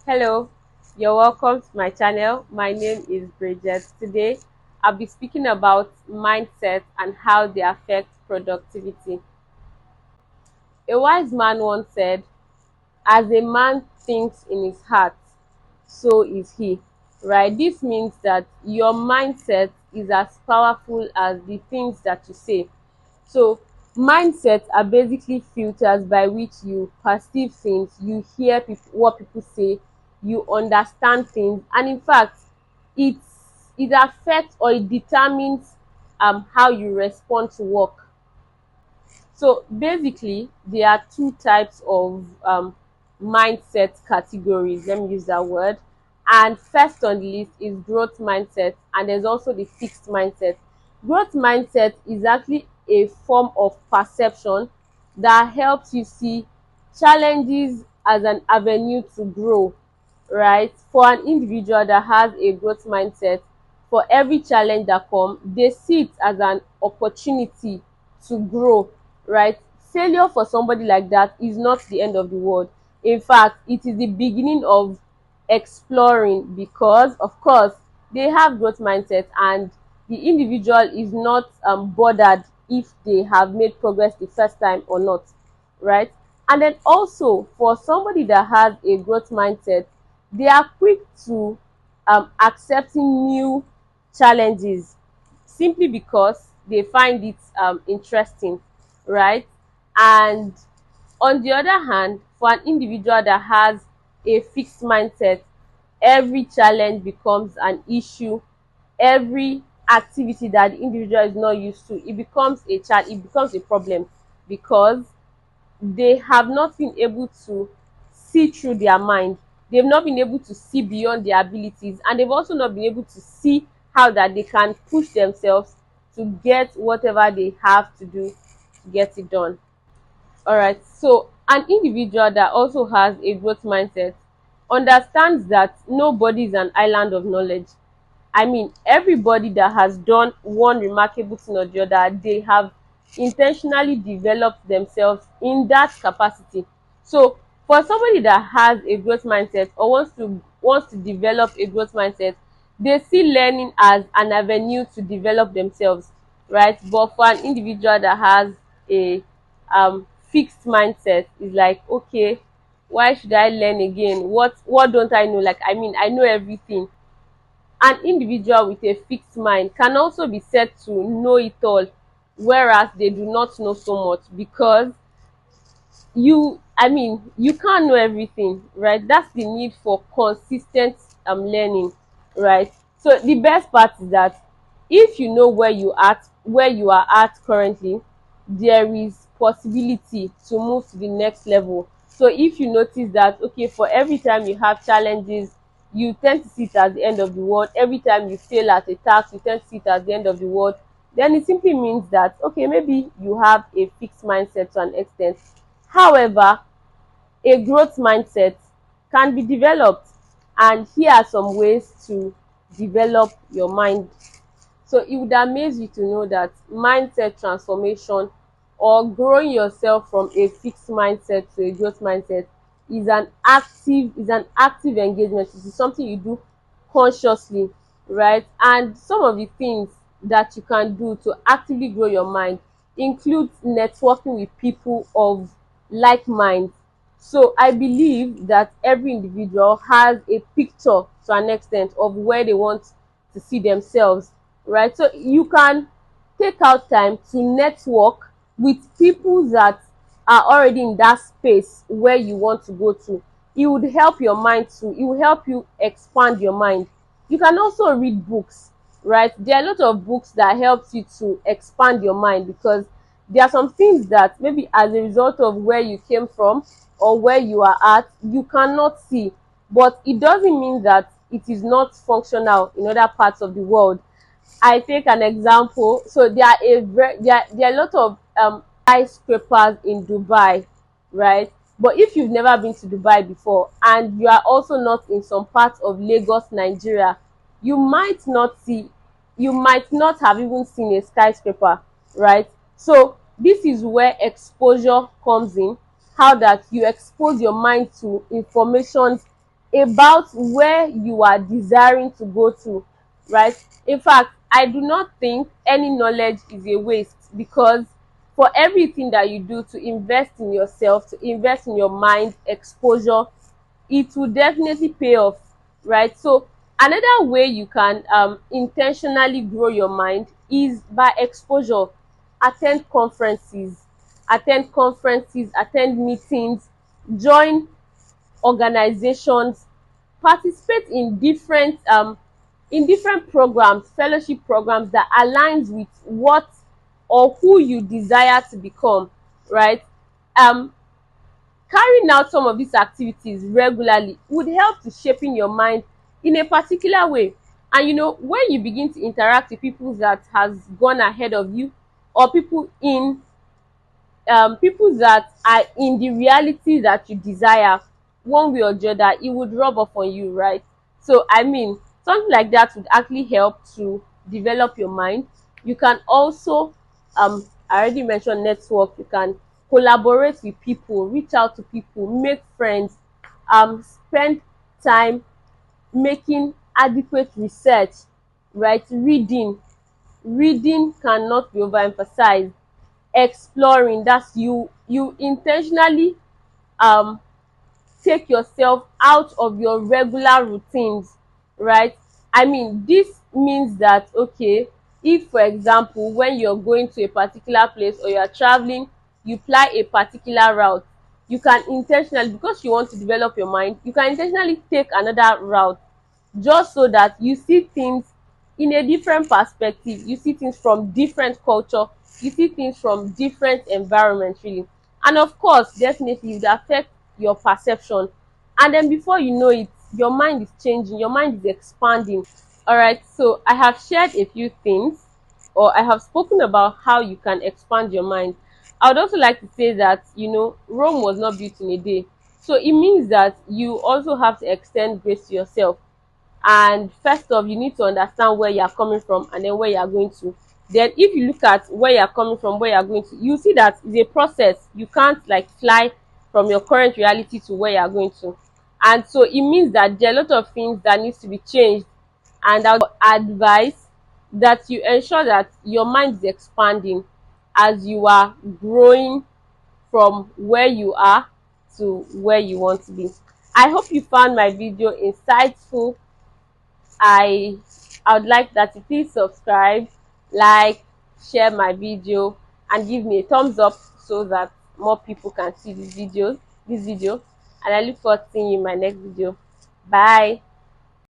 Hello, you're welcome to my channel. My name is Bridget. Today, I'll be speaking about mindset and how they affect productivity. A wise man once said, as a man thinks in his heart, so is he. Right? This means that your mindset is as powerful as the things that you say. So, mindsets are basically filters by which you perceive things, you hear what people say, you understand things, and in fact, it affects or it determines how you respond to work. So basically, there are two types of mindset categories. Let me use that word. And first on the list is growth mindset, and there's also the fixed mindset. Growth mindset is actually a form of perception that helps you see challenges as an avenue to grow, right? For an individual that has a growth mindset, for every challenge that comes, they see it as an opportunity to grow, right? Failure for somebody like that is not the end of the world. In fact, it is the beginning of exploring because, of course, they have growth mindset and the individual is not bothered if they have made progress the first time or not, right? And then also for somebody that has a growth mindset, they are quick to accepting new challenges simply because they find it interesting, right? And on the other hand, for an individual that has a fixed mindset, every challenge becomes an issue. Every activity that the individual is not used to, it becomes it becomes a problem because they have not been able to see through their mind. They've not been able to see beyond their abilities, and they've also not been able to see how that they can push themselves to get whatever they have to do to get it done. All right. So an individual that also has a growth mindset understands that nobody is an island of knowledge. I mean, everybody that has done one remarkable thing or the other, they have intentionally developed themselves in that capacity. So, for somebody that has a growth mindset or wants to develop a growth mindset, they see learning as an avenue to develop themselves, right? But for an individual that has a fixed mindset, is like, okay, why should I learn again? What don't I know? Like, I mean, I know everything. An individual with a fixed mind can also be said to know it all, whereas they do not know so much because you can't know everything, right? That's the need for consistent learning, right? So the best part is that if you know where you are at currently, there is possibility to move to the next level. So if you notice that, okay, for every time you have challenges, you tend to see it as the end of the world. Every time you fail at a task, you tend to see it as the end of the world. Then it simply means that, okay, maybe you have a fixed mindset to an extent. However, a growth mindset can be developed, and here are some ways to develop your mind. So it would amaze you to know that mindset transformation or growing yourself from a fixed mindset to a growth mindset is an active engagement. It is something you do consciously, right? And some of the things that you can do to actively grow your mind includes networking with people of like mind. So I believe that every individual has a picture to an extent of where they want to see themselves, right? So you can take out time to network with people that are already in that space where you want to go to. It would help your mind to, it will help you expand your mind. You can also read books, right? There are a lot of books that helps you to expand your mind because there are some things that maybe as a result of where you came from or where you are at, you cannot see. But it doesn't mean that it is not functional in other parts of the world. I take an example. So there are a lot of skyscrapers in Dubai, right? But if you've never been to Dubai before and you are also not in some parts of Lagos, Nigeria, you might not see, you might not have even seen a skyscraper, right? So this is where exposure comes in, how that you expose your mind to information about where you are desiring to go to, right? In fact, I do not think any knowledge is a waste, because for everything that you do, to invest in yourself, to invest in your mind, exposure, it will definitely pay off, right? So another way you can intentionally grow your mind is by exposure. Attend conferences, attend meetings, join organizations, participate in different programs, fellowship programs that aligns with what or who you desire to become, right? um Carrying out some of these activities regularly would help to shaping your mind in a particular way. And when you begin to interact with people that has gone ahead of you, or people that are in the reality that you desire, one way or the other, it would rub off on you, right? So I mean, something like that would actually help to develop your mind. You can also, I already mentioned network. You can collaborate with people, reach out to people, make friends, spend time making adequate research, right? Reading cannot be overemphasized. Exploring, that's you intentionally um take yourself out of your regular routines, right? I mean, this means that, okay, if for example, when you're going to a particular place or you're traveling, you fly a particular route, you can intentionally, because you want to develop your mind, you can intentionally take another route, just so that you see things in a different perspective, you see things from different culture, you see things from different environments, really. And of course, definitely, it will affect your perception, and then before you know it, your mind is changing, your mind is expanding. All right, so I have shared a few things, or I have spoken about how you can expand your mind. I would also like to say that, Rome was not built in a day. So it means that you also have to extend grace to yourself. And first off, you need to understand where you are coming from and then where you are going to. Then if you look at where you are coming from, where you are going to, you see that it's a process. You can't like fly from your current reality to where you are going to. And so it means that there are a lot of things that needs to be changed. And I would advise that you ensure that your mind is expanding as you are growing from where you are to where you want to be. I hope you found my video insightful. I would like that you please subscribe, like, share my video, and give me a thumbs up so that more people can see this video. And I look forward to seeing you in my next video. Bye.